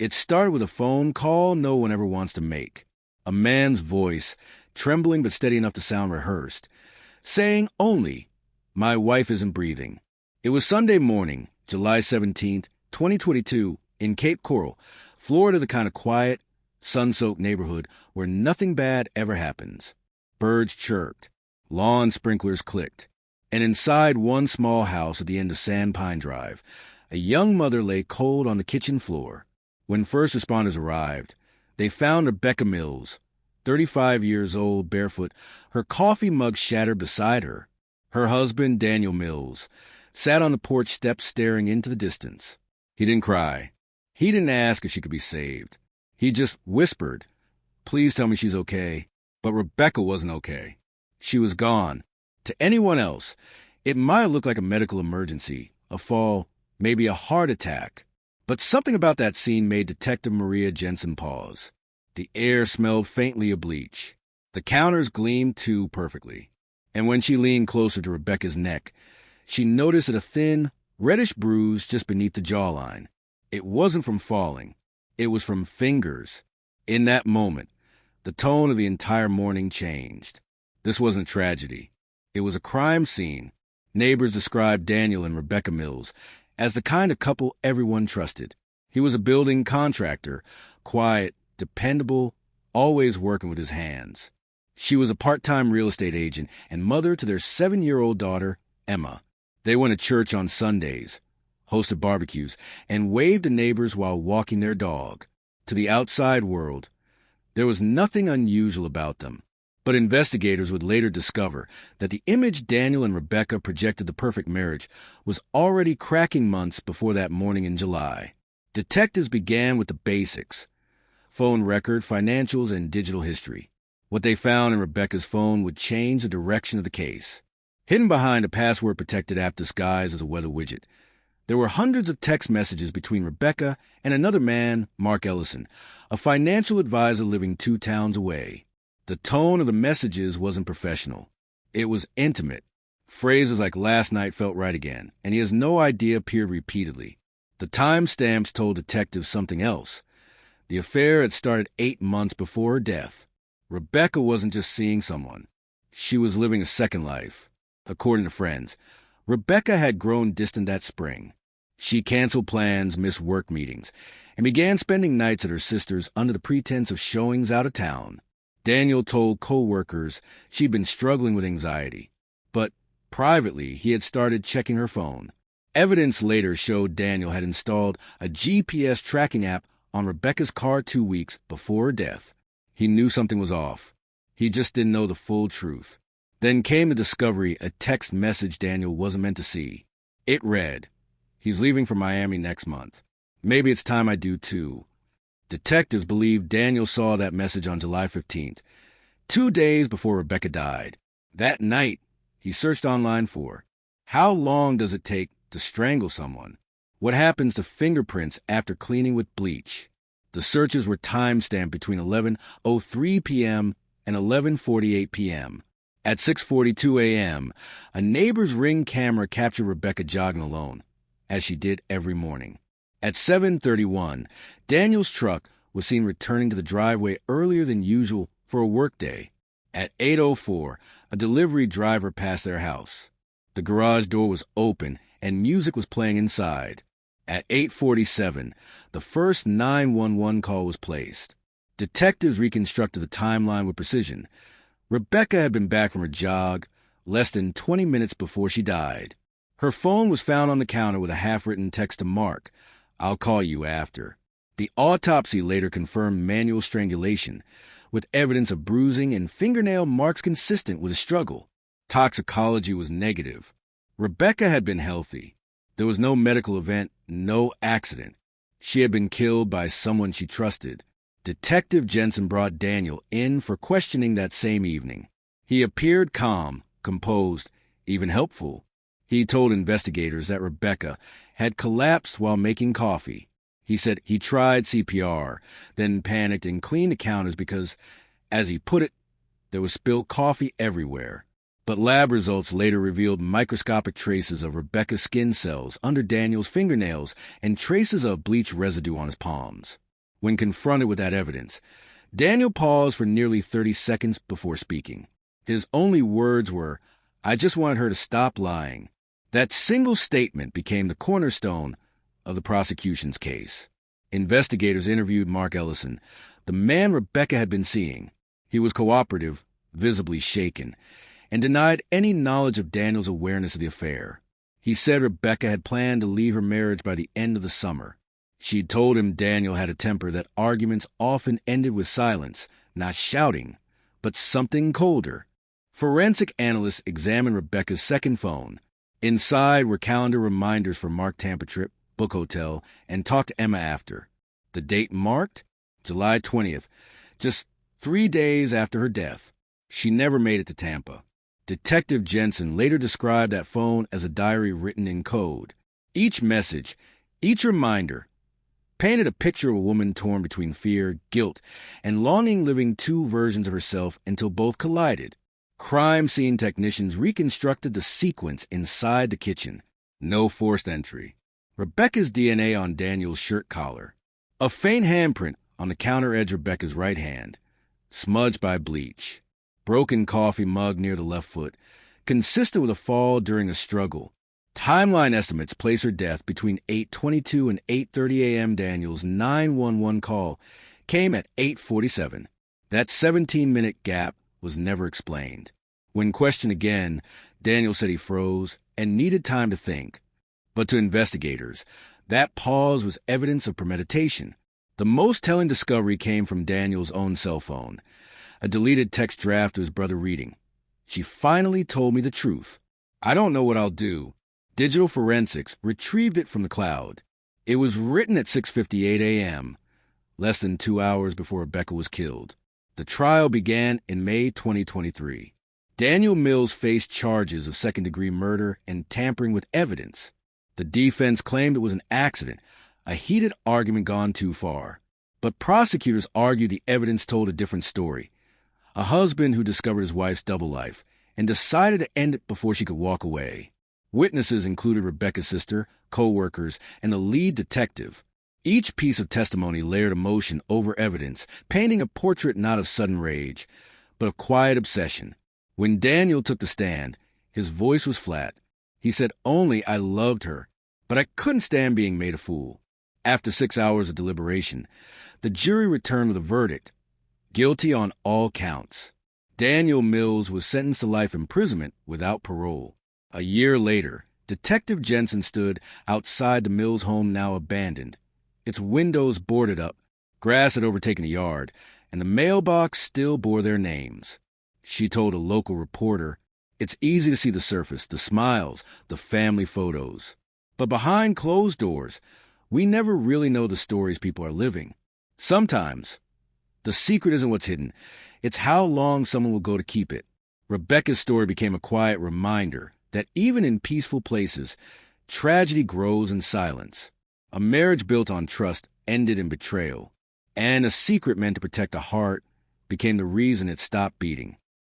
It started with a phone call no one ever wants to make. A man's voice, trembling but steady enough to sound rehearsed, saying only, "My wife isn't breathing." It was Sunday morning, July 17th, 2022, in Cape Coral, Florida, the kind of quiet, sun-soaked neighborhood where nothing bad ever happens. Birds chirped, lawn sprinklers clicked, and inside one small house at the end of Sandpine Drive, a young mother lay cold on the kitchen floor. When first responders arrived, they found Rebecca Mills, 35 years old, barefoot, her coffee mug shattered beside her. Her husband, Daniel Mills, sat on the porch steps staring into the distance. He didn't cry. He didn't ask if she could be saved. He just whispered, "Please tell me she's okay." But Rebecca wasn't okay. She was gone. To anyone else, it might have looked like a medical emergency, a fall, maybe a heart attack. But something about that scene made Detective Maria Jensen pause. The air smelled faintly of bleach. The counters gleamed too perfectly. And when she leaned closer to Rebecca's neck, she noticed a thin, reddish bruise just beneath the jawline. It wasn't from falling. It was from fingers. In that moment, the tone of the entire morning changed. This wasn't tragedy. It was a crime scene. Neighbors described Daniel and Rebecca Mills as the kind of couple everyone trusted. He was a building contractor, quiet, dependable, always working with his hands. She was a part-time real estate agent and mother to their 7-year-old daughter, Emma. They went to church on Sundays, hosted barbecues, and waved to neighbors while walking their dog. To the outside world, there was nothing unusual about them. But investigators would later discover that the image Daniel and Rebecca projected the perfect marriage was already cracking months before that morning in July. Detectives began with the basics: phone record, financials, and digital history. What they found in Rebecca's phone would change the direction of the case. Hidden behind a password-protected app disguised as a weather widget, there were hundreds of text messages between Rebecca and another man, Mark Ellison, a financial advisor living 2 towns away. The tone of the messages wasn't professional. It was intimate. Phrases like "last night felt right again," and "he has no idea" appeared repeatedly. The timestamps told detectives something else. The affair had started 8 months before her death. Rebecca wasn't just seeing someone. She was living a second life. According to friends, Rebecca had grown distant that spring. She canceled plans, missed work meetings, and began spending nights at her sister's under the pretense of showings out of town. Daniel told co-workers she'd been struggling with anxiety, but privately he had started checking her phone. Evidence later showed Daniel had installed a GPS tracking app on Rebecca's car 2 weeks before her death. He knew something was off. He just didn't know the full truth. Then came the discovery, a text message Daniel wasn't meant to see. It read, "He's leaving for Miami next month. Maybe it's time I do too." Detectives believe Daniel saw that message on July 15th, 2 days before Rebecca died. That night, he searched online for, how long does it take to strangle someone? What happens to fingerprints after cleaning with bleach? The searches were time-stamped between 11:03 p.m. and 11:48 p.m. At 6:42 a.m., a neighbor's Ring camera captured Rebecca jogging alone, as she did every morning. At 7:31, Daniel's truck was seen returning to the driveway earlier than usual for a workday. At 8:04, a delivery driver passed their house. The garage door was open and music was playing inside. At 8:47, the first 911 call was placed. Detectives reconstructed the timeline with precision. Rebecca had been back from her jog less than 20 minutes before she died. Her phone was found on the counter with a half-written text to Mark, "I'll call you after." The autopsy later confirmed manual strangulation, with evidence of bruising and fingernail marks consistent with a struggle. Toxicology was negative. Rebecca had been healthy. There was no medical event, no accident. She had been killed by someone she trusted. Detective Jensen brought Daniel in for questioning that same evening. He appeared calm, composed, even helpful. He told investigators that Rebecca had collapsed while making coffee. He said he tried CPR, then panicked and cleaned the counters because, as he put it, there was spilled coffee everywhere. But lab results later revealed microscopic traces of Rebecca's skin cells under Daniel's fingernails and traces of bleach residue on his palms. When confronted with that evidence, Daniel paused for nearly 30 seconds before speaking. His only words were, "I just wanted her to stop lying." That single statement became the cornerstone of the prosecution's case. Investigators interviewed Mark Ellison, the man Rebecca had been seeing. He was cooperative, visibly shaken, and denied any knowledge of Daniel's awareness of the affair. He said Rebecca had planned to leave her marriage by the end of the summer. She'd told him Daniel had a temper that arguments often ended with silence, not shouting, but something colder. Forensic analysts examined Rebecca's second phone. Inside were calendar reminders for Mark Tampa trip, book hotel, and talk to Emma after. The date marked? July 20th, just 3 days after her death. She never made it to Tampa. Detective Jensen later described that phone as a diary written in code. Each message, each reminder, painted a picture of a woman torn between fear, guilt, and longing, living two versions of herself until both collided. Crime scene technicians reconstructed the sequence inside the kitchen. No forced entry. Rebecca's DNA on Daniel's shirt collar. A faint handprint on the counter edge of Rebecca's right hand, smudged by bleach. Broken coffee mug near the left foot, consistent with a fall during a struggle. Timeline estimates place her death between 8:22 and 8:30 a.m. Daniel's 911 call came at 8:47. That 17-minute gap was never explained. When questioned again, Daniel said he froze and needed time to think. But to investigators, that pause was evidence of premeditation. The most telling discovery came from Daniel's own cell phone. A deleted text draft to his brother reading. "She finally told me the truth. I don't know what I'll do." Digital forensics retrieved it from the cloud. It was written at 6:58 a.m., less than 2 hours before Rebecca was killed. The trial began in May 2023. Daniel Mills faced charges of second-degree murder and tampering with evidence. The defense claimed it was an accident, a heated argument gone too far. But prosecutors argued the evidence told a different story. A husband who discovered his wife's double life and decided to end it before she could walk away. Witnesses included Rebecca's sister, co-workers, and a lead detective. Each piece of testimony layered emotion over evidence, painting a portrait not of sudden rage, but of quiet obsession. When Daniel took the stand, his voice was flat. He said only, "I loved her, but I couldn't stand being made a fool." After 6 hours of deliberation, the jury returned with a verdict. Guilty on all counts. Daniel Mills was sentenced to life imprisonment without parole. A year later, Detective Jensen stood outside the Mills home, now abandoned. Its windows boarded up, grass had overtaken the yard, and the mailbox still bore their names. She told a local reporter, "It's easy to see the surface, the smiles, the family photos. But behind closed doors, we never really know the stories people are living. Sometimes, the secret isn't what's hidden. It's how long someone will go to keep it." Rebecca's story became a quiet reminder that even in peaceful places, tragedy grows in silence. A marriage built on trust ended in betrayal, and a secret meant to protect a heart became the reason it stopped beating.